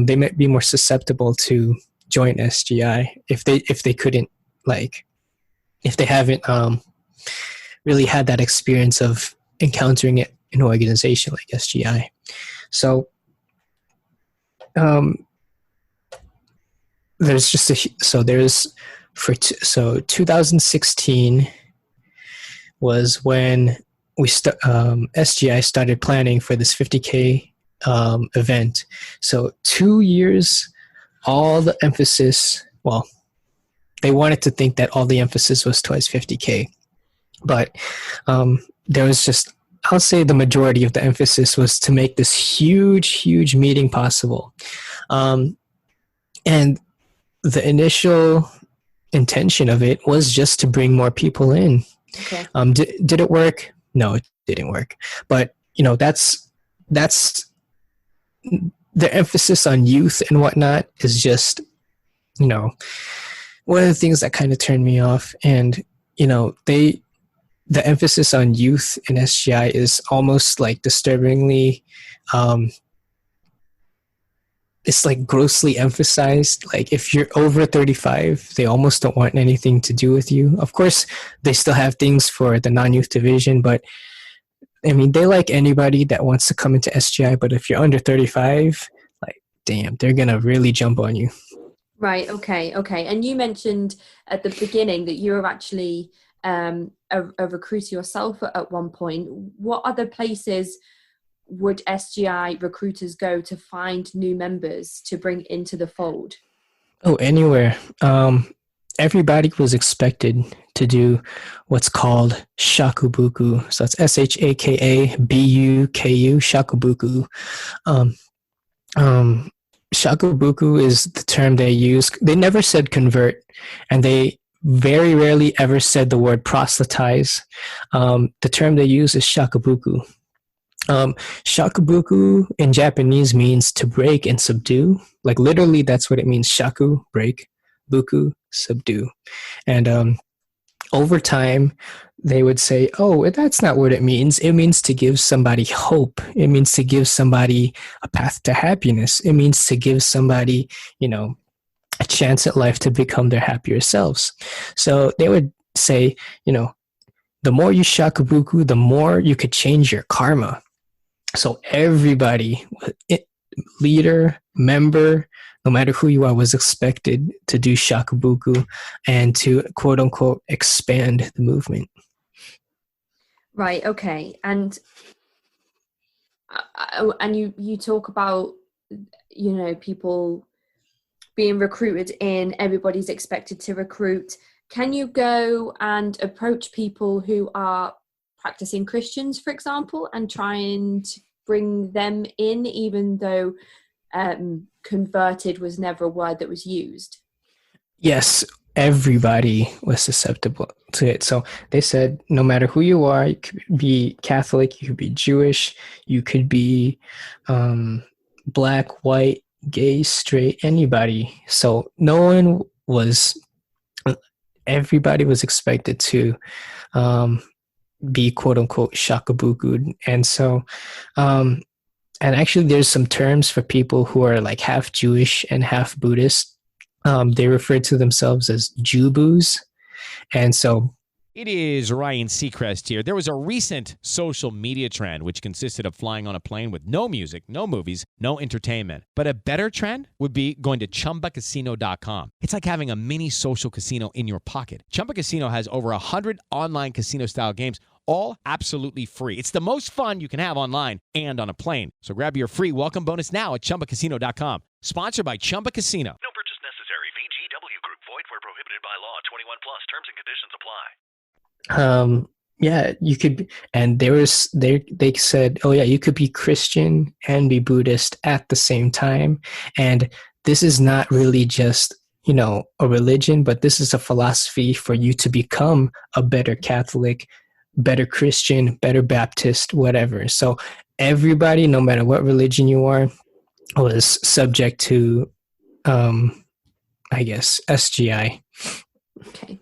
they might be more susceptible to join SGI if they couldn't, like, if they haven't really had that experience of encountering it in an organization like SGI. So there's 2016 was when SGI started planning for this 50K event. So 2 years, all the emphasis, well, they wanted to think that all the emphasis was towards 50K, but there was just, I'll say the majority of the emphasis was to make this huge meeting possible. And the initial intention of it was just to bring more people in.
Okay.
Did it work? No, it didn't work. But, that's the emphasis on youth and whatnot is just, one of the things that kind of turned me off. And, the emphasis on youth in SGI is almost like disturbingly, it's like grossly emphasized. Like if you're over 35, they almost don't want anything to do with you. Of course, they still have things for the non-youth division, but I mean, they like anybody that wants to come into SGI, but if you're under 35, like, damn, they're going to really jump on you.
Right. Okay. And you mentioned at the beginning that you were actually a recruiter yourself at one point. What other places would SGI recruiters go to find new members to bring into the fold?
Oh, anywhere. Everybody was expected to do what's called shakubuku. So it's SHAKABUKU, shakubuku. Shakubuku is the term they use. They never said convert, and they very rarely ever said the word proselytize. The term they use is shakubuku. Shakubuku in Japanese means to break and subdue. Like literally, that's what it means. Shaku, break, buku, subdue. And over time, they would say, oh, that's not what it means. It means to give somebody hope. It means to give somebody a path to happiness. It means to give somebody, a chance at life to become their happier selves. So they would say, the more you shakubuku, the more you could change your karma. So everybody, leader, member, no matter who you are, was expected to do shakubuku and to quote unquote expand the movement.
Right. Okay. And you talk about, people being recruited in, everybody's expected to recruit. Can you go and approach people who are practicing Christians, for example, and try and bring them in, even though converted was never a word that was used?
Yes, everybody was susceptible to it. So they said, no matter who you are, you could be Catholic, you could be Jewish, you could be black, white, gay, straight, anybody. So everybody was expected to be quote unquote shakubuku. And so, and actually there's some terms for people who are like half Jewish and half Buddhist. They refer to themselves as Jubus. And so
It is Ryan Seacrest here. There was a recent social media trend which consisted of flying on a plane with no music, no movies, no entertainment. But a better trend would be going to ChumbaCasino.com. It's like having a mini social casino in your pocket. Chumba Casino has over 100 online casino-style games, all absolutely free. It's the most fun you can have online and on a plane. So grab your free welcome bonus now at ChumbaCasino.com. Sponsored by Chumba Casino.
No purchase necessary. VGW Group. Void where prohibited by law. 21 plus. Terms and conditions apply.
Yeah, you could, and they said, oh yeah, you could be Christian and be Buddhist at the same time. And this is not really just, a religion, but this is a philosophy for you to become a better Catholic, better Christian, better Baptist, whatever. So everybody, no matter what religion you are, was subject to, I guess, SGI.
Okay.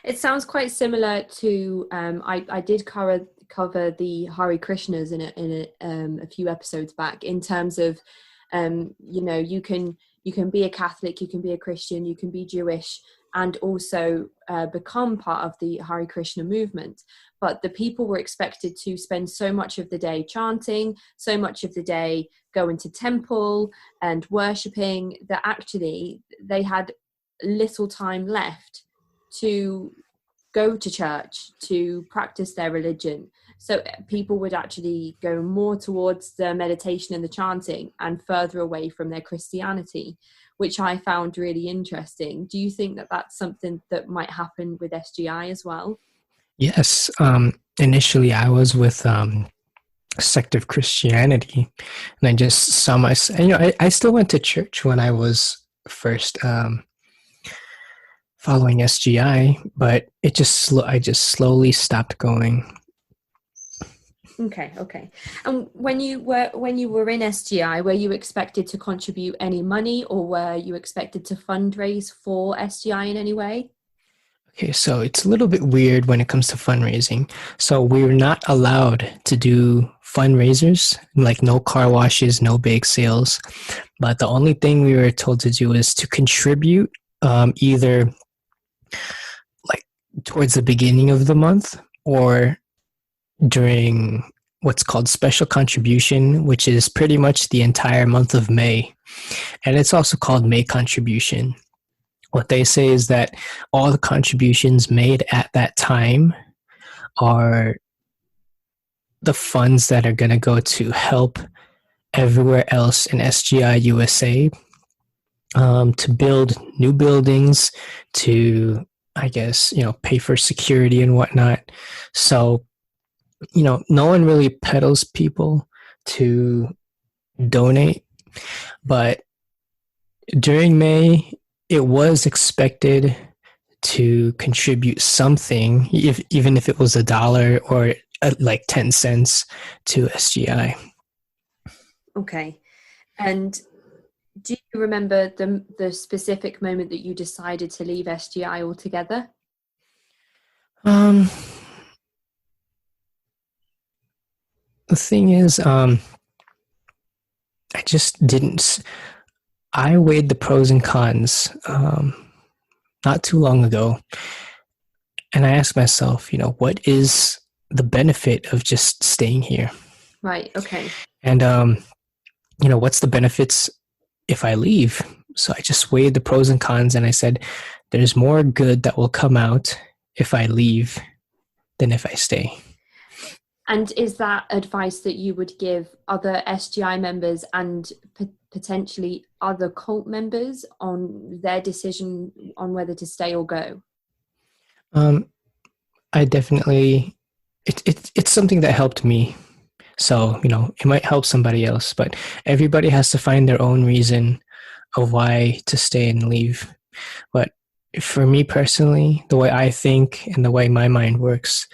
It sounds quite similar to I did cover the Hare Krishnas in a few episodes back, in terms of you can be a Catholic, you can be a Christian, you can be Jewish, and also become part of the Hare Krishna movement. But the people were expected to spend so much of the day chanting, so much of the day going to temple and worshipping, that actually they had little time left to go to church, to practice their religion. So people would actually go more towards the meditation and the chanting and further away from their Christianity, which I found really interesting. Do you think that that's something that might happen with SGI as well?
Yes. Initially, I was with a sect of Christianity, and I just saw myself. I still went to church when I was first following SGI, but I just slowly stopped going.
Okay. And when you were in SGI, were you expected to contribute any money, or were you expected to fundraise for SGI in any way?
Okay, so it's a little bit weird when it comes to fundraising. So we're not allowed to do fundraisers, like no car washes, no bake sales. But the only thing we were told to do is to contribute either like towards the beginning of the month or during what's called special contribution, which is pretty much the entire month of May. And it's also called May contribution. What they say is that all the contributions made at that time are the funds that are going to go to help everywhere else in SGI USA, to build new buildings, to, I guess, pay for security and whatnot. So, no one really peddles people to donate. But during May, it was expected to contribute something, even if it was $1 or like 10 cents to SGI.
Okay. And do you remember the specific moment that you decided to leave SGI altogether?
The thing is, I just didn't. I weighed the pros and cons not too long ago, and I asked myself, what is the benefit of just staying here?
Right. Okay.
And what's the benefits if I leave? So I just weighed the pros and cons, and I said, there's more good that will come out if I leave than if I stay.
And is that advice that you would give other SGI members and potentially other cult members on their decision on whether to stay or go?
I definitely, it's something that helped me. So, it might help somebody else, but everybody has to find their own reason of why to stay and leave. But for me personally, the way I think and the way my mind works,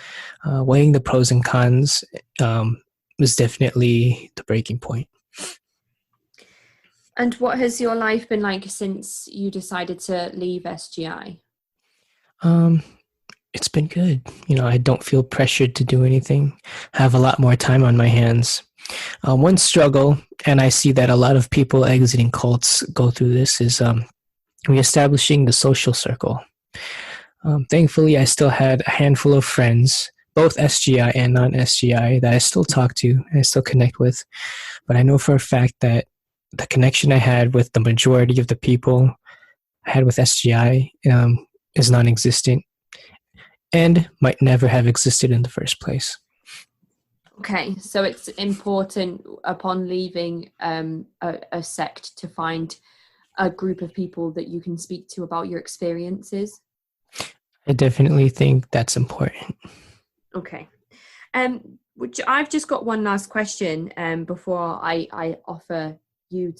weighing the pros and cons was definitely the breaking point.
And what has your life been like since you decided to leave SGI?
It's been good. I don't feel pressured to do anything. I have a lot more time on my hands. One struggle, and I see that a lot of people exiting cults go through this, is reestablishing the social circle. Thankfully, I still had a handful of friends, both SGI and non-SGI, that I still talk to and I still connect with. But I know for a fact that the connection I had with the majority of the people I had with SGI is non-existent and might never have existed in the first place.
Okay, so it's important upon leaving a sect to find a group of people that you can speak to about your experiences.
I definitely think that's important.
Okay. I've just got one last question before I offer you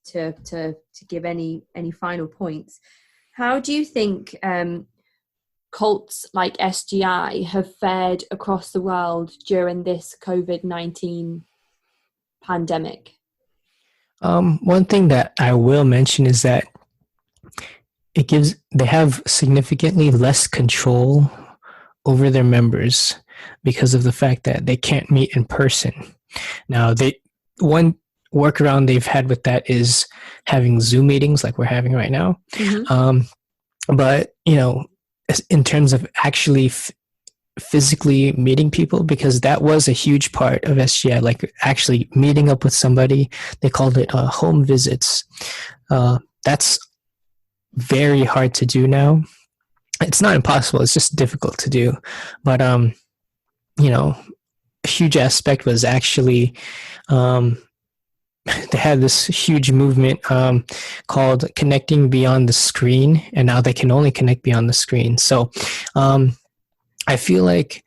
to give any final points. How do you think cults like SGI have fared across the world during this COVID-19 pandemic?
One thing that I will mention is that they have significantly less control over their members because of the fact that they can't meet in person. Now, one workaround they've had with that is having Zoom meetings like we're having right now. Mm-hmm. But, in terms of actually physically meeting people, because that was a huge part of SGI, like actually meeting up with somebody. They called it home visits. That's very hard to do now. It's not impossible. It's just difficult to do. But, a huge aspect was actually they had this huge movement called connecting beyond the screen, and now they can only connect beyond the screen. So I feel like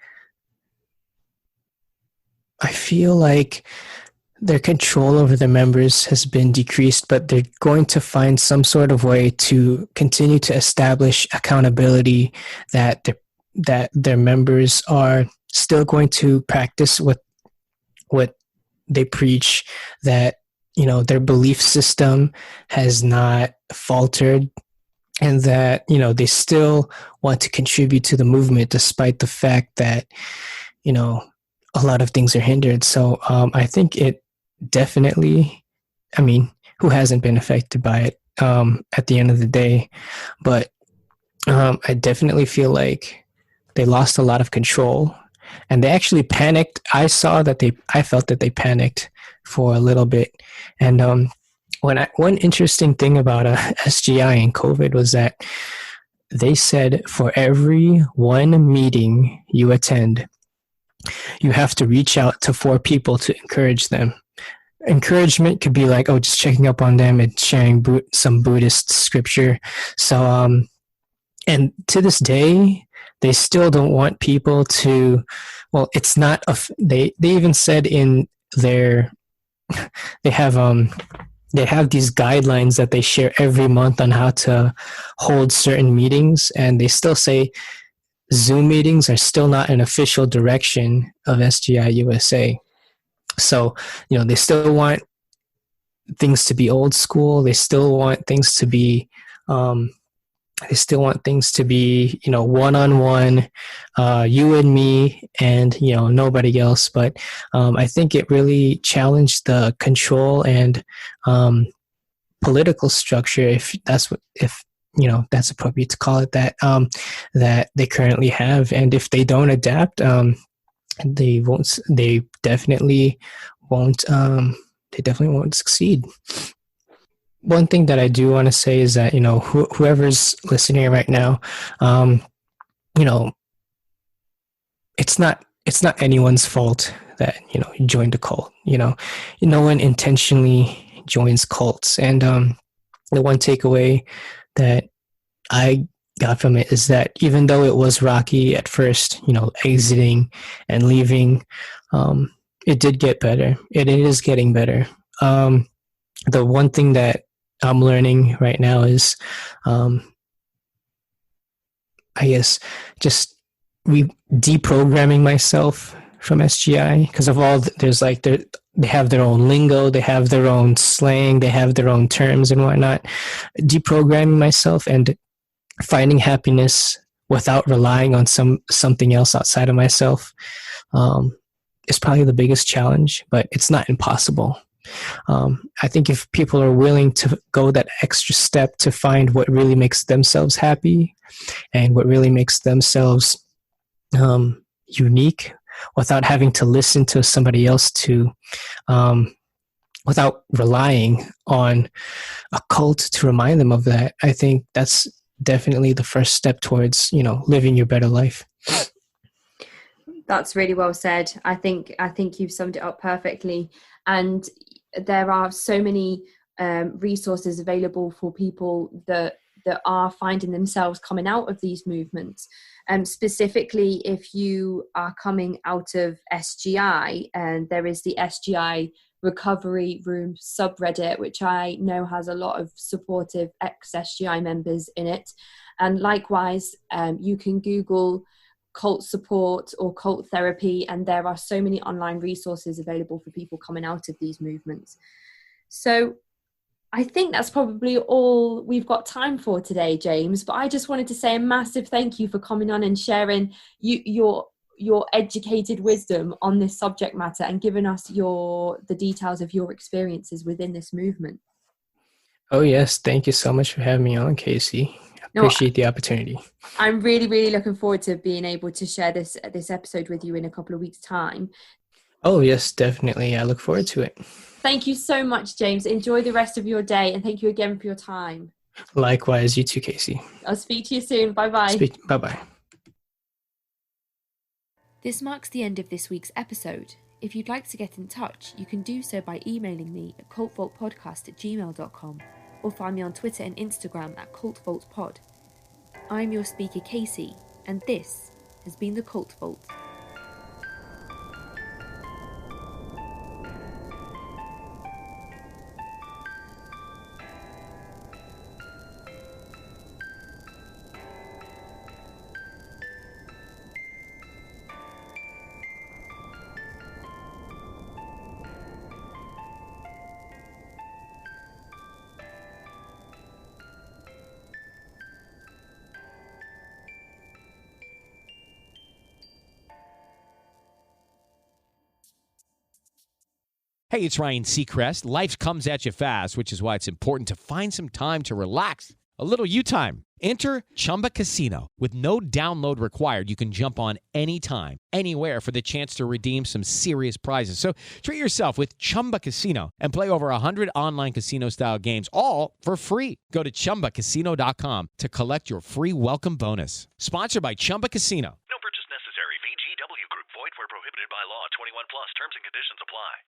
their control over their members has been decreased, but they're going to find some sort of way to continue to establish accountability that their members are still going to practice what they preach, that their belief system has not faltered, and that they still want to contribute to the movement despite the fact that a lot of things are hindered. So I think it definitely, who hasn't been affected by it at the end of the day? But I definitely feel like they lost a lot of control, and they actually panicked. I felt that they panicked for a little bit. And one interesting thing about SGI and COVID was that they said for every one meeting you attend, you have to reach out to 4 people to encourage them. Encouragement could be like, just checking up on them and sharing some Buddhist scripture. So, and to this day, they still don't want people to, it's not, they even said in their, they have these guidelines that they share every month on how to hold certain meetings, and they still say Zoom meetings are still not an official direction of SGI USA. So, they still want things to be old school. They still want things to be, one-on-one, you and me and, nobody else. But I think it really challenged the control and political structure, if that's appropriate to call it that, that they currently have. And if they don't adapt, they definitely won't succeed. One thing that I do want to say is that, whoever's listening right now, it's not anyone's fault that, you joined a cult. No one intentionally joins cults. And the one takeaway that I got from it is that even though it was rocky at first, exiting and leaving, it did get better. It is getting better. The one thing that I'm learning right now is, I guess, just deprogramming myself from SGI, because of all there's they have their own lingo, they have their own slang, they have their own terms and whatnot. Deprogramming myself and finding happiness without relying on something else outside of myself is probably the biggest challenge, but it's not impossible. I think if people are willing to go that extra step to find what really makes themselves happy and what really makes themselves unique, without having to listen to somebody else, to without relying on a cult to remind them of that, I think that's definitely the first step towards, living your better life.
That's really well said. I think you've summed it up perfectly. And there are so many resources available for people that are finding themselves coming out of these movements. Specifically, if you are coming out of SGI, and there is the SGI Recovery Room subreddit, which I know has a lot of supportive ex-SGI members in it. And likewise, you can Google cult support or cult therapy, and there are so many online resources available for people coming out of these movements. So I think that's probably all we've got time for today, James, but I just wanted to say a massive thank you for coming on and sharing your educated wisdom on this subject matter and giving us the details of your experiences within this movement.
Oh yes, thank you so much for having me on, Casey. Appreciate the opportunity.
I'm really, really looking forward to being able to share this episode with you in a couple of weeks' time.
Oh yes, definitely. I look forward to it.
Thank you so much, James. Enjoy the rest of your day, and thank you again for your time.
Likewise, you too, Casey.
I'll speak to you soon. Bye-bye.
Bye-bye.
This marks the end of this week's episode. If you'd like to get in touch, you can do so by emailing me at cultvaultpodcast@gmail.com or find me on Twitter and Instagram at cultvaultpod. I'm your speaker, Casey, and this has been the Cult Vault.
Hey, it's Ryan Seacrest. Life comes at you fast, which is why it's important to find some time to relax. A little you time. Enter Chumba Casino. With no download required, you can jump on anytime, anywhere for the chance to redeem some serious prizes. So treat yourself with Chumba Casino and play over 100 online casino-style games, all for free. Go to ChumbaCasino.com to collect your free welcome bonus. Sponsored by Chumba Casino.
No purchase necessary. VGW Group. Void where prohibited by law. 21 plus. Terms and conditions apply.